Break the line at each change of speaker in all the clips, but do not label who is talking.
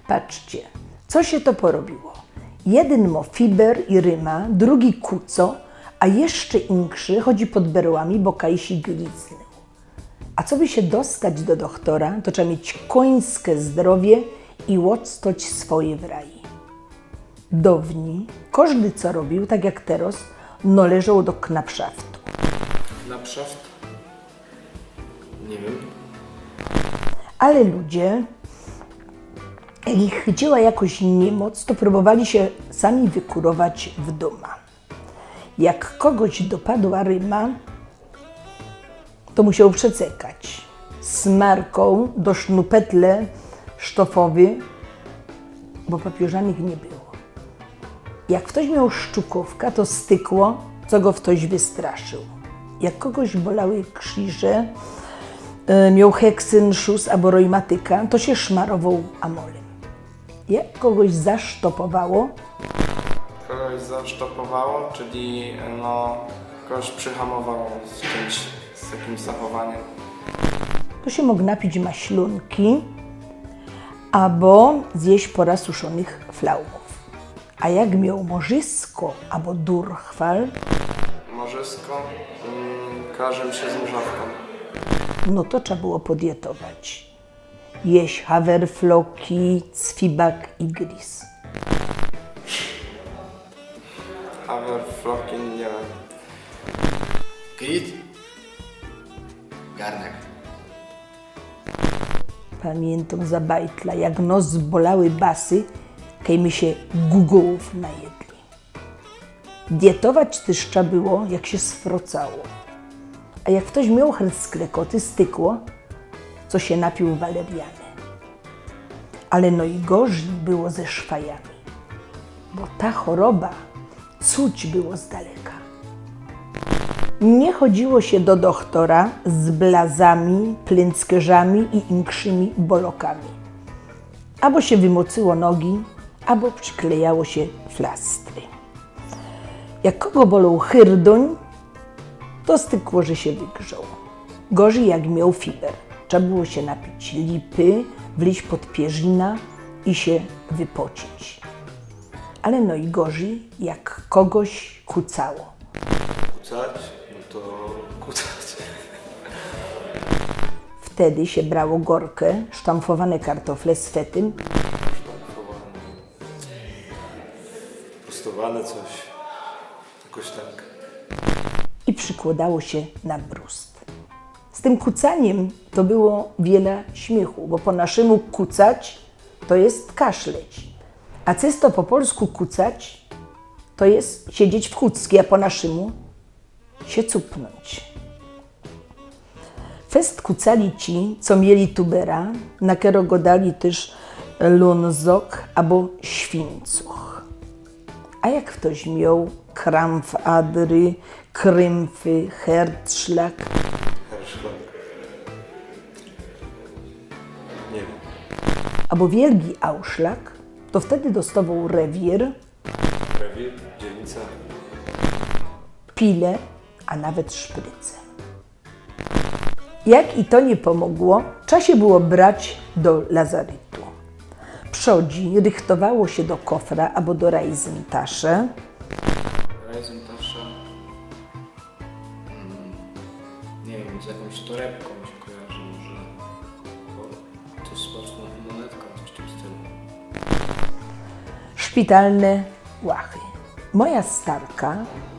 Patrzcie, co się to porobiło. Jeden mo fiber i ryma, drugi kuco, a jeszcze inkszy chodzi pod berłami, bo kajsi glizny. A co by się dostać do doktora, to trzeba mieć końskie zdrowie i odstoć swoje w rai. Downi, każdy co robił, tak jak teraz, no leżał do knapszaftu.
Knapschaft? Nie wiem.
Ale ludzie, jak ich chyciła jakoś niemoc, to próbowali się sami wykurować w doma. Jak kogoś dopadła ryma, to musiał przecekać. Smarką do sznupetle sztofowy, bo papieżanych nie było. Jak ktoś miał szczukówka, to stykło, co go ktoś wystraszył. Jak kogoś bolały krzyże, miał heksynszus albo reumatyka, to się szmarował amolem. Jak kogoś zasztopowało,
czyli kogoś przyhamowało z jakimś zachowaniem.
to się mógł napić maślunki albo zjeść pora suszonych flaumów. A jak miał morzysko albo durchwal,
Morzysko kojarzy mi się z mrzawką.
no to trzeba było podietować. Jeść haferfloki, cwibak i gris.
Haferfloki, nie wiem.
Grit? Garnek.
Pamiętam za bajtla, jak nos bolały basy, kaj my się gugołów najedli. Dietować też trzeba było, jak się sfrocało. A jak ktoś miał hersklekoty, stykło, co się napił waleriany. Ale no i gorzej było ze szwajami, bo ta choroba cuć było z daleka. Nie chodziło się do doktora z blazami, plęckerzami i inkszymi bolokami. Albo się wymocyło nogi, albo przyklejało się flastry. Jak kogo bolał chyrdoń, to stykło, że się wygrzał. Gorzej jak miał fiber. Trzeba było się napić lipy, wleźć pod pierzina i się wypocić. Ale no i gorzej, jak kogoś kucało.
Kucać? No to kucać.
Wtedy się brało gorkę, sztamfowane kartofle z fetym
Prostowane coś. Jakoś tak.
i przykładało się na brust. Z tym kucaniem to było wiele śmiechu, bo po naszemu kucać to jest kaszleć, a czysto po polsku kucać to jest siedzieć w chucki, a po naszemu się cupnąć. Fest kucali ci, co mieli tubera, na którego go dali też lunzok albo świncuch. A jak ktoś miał krampfadry, krymfy, herzschlag,
Herszlak. Nie wiem.
albo wielgi auszlak, to wtedy dostawał rewir,
Rewir, dzielnica.
pile, a nawet szprycę. Jak i to nie pomogło, trzeba się było brać do lazarytu. Przodzi rychtowało się do kofra albo do rajzentasze,
Reisentasza. Nie wiem, z jakąś torebką mi się kojarzy może. Bo to z łatwą monetką, coś w tym stylu.
szpitalne łachy. Moja starka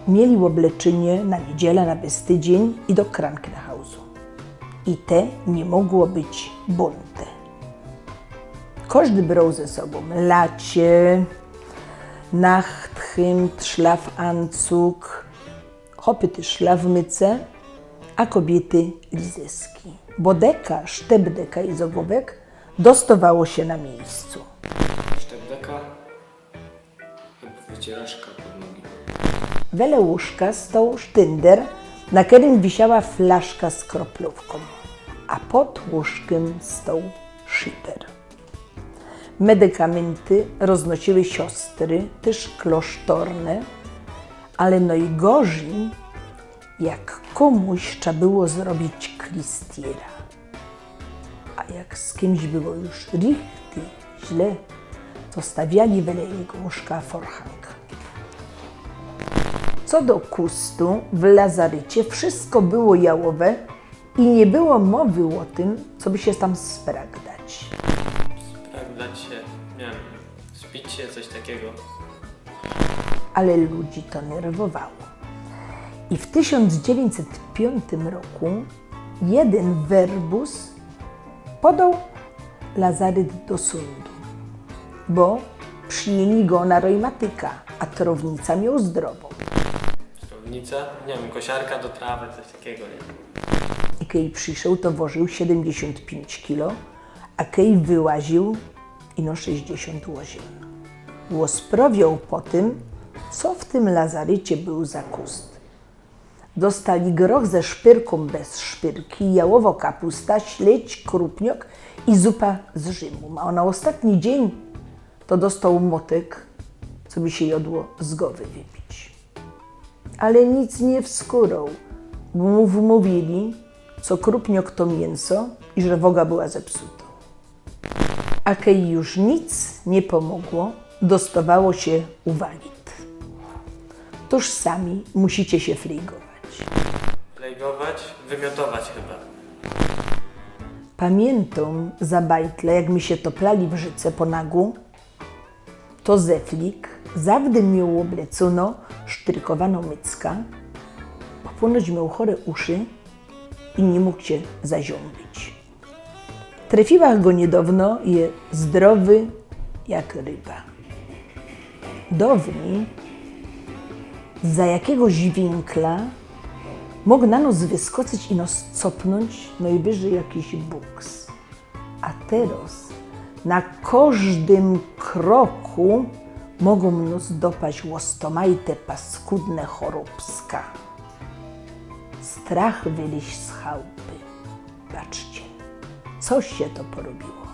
mieli obleczynie na niedzielę, na bestydzień i do Krankenhausu. I te nie mogło być bunte. Każdy brał ze sobą lacie, Nachthemd, Schlafanzug, chopyty szlafmyce, a kobiety lizeski. Bodeka, sztebdeka i zogłowek dostawało się na miejscu.
Sztebdeka. Chyba wycieraczka pod nogi.
Wele łóżka stał sztynder, na którym wisiała flaszka z kroplówką, a pod łóżkiem stał szyper. Medykamenty roznosiły siostry, też klosztorne, ale najgorzej, jak komuś trzeba było zrobić klistiera. A jak z kimś było już richtig źle, to stawiali wele jego łóżka forchang. Co do kustu, w lazarycie wszystko było jałowe i nie było mowy o tym, co by się tam spragdać.
Spragdać się, nie wiem, spić się, coś takiego.
Ale ludzi to nerwowało. I w 1905 roku jeden werbus podał lazaryt do sądu, bo przyjęli go na reumatyka, a trownica miał zdrową.
Trownica, nie wiem, kosiarka do trawy, coś takiego, nie?
I kiedy przyszedł, to ważył 75 kg, a kiedy wyłaził, ino 60 łoził. Łosprowiał po tym, co w tym lazarycie był za kust. Dostali groch ze szpyrką bez szpyrki, jałowo kapusta, śledź, krupniok i zupa z Rzymu. A na ostatni dzień to dostał motek, co by się jodło z głowy wypić. Ale nic nie wskórał, bo mu wmówili, co krupniok to mięso i że woga była zepsuta. A kiedy już nic nie pomogło, dostawało się uwalit. Toż sami musicie się fligować.
Flejgować, wymiotować chyba.
Pamiętam za bajtle, jak mi się toplali w życe po nagu, to Zeflik zawdy miał oblecono sztrykowaną mycka, bo ponoć miał chore uszy i nie mógł się zaziąbić. Trafiła go niedawno i je zdrowy jak ryba. Dawniej za jakiegoś winkla mógł na nos wyskoczyć i nos copnąć najwyżej jakiś buks. A teraz na każdym kroku mogą nos dopaść łostomajte paskudne choróbska. Strach wyliś z chałupy. Patrzcie, coś się to porobiło.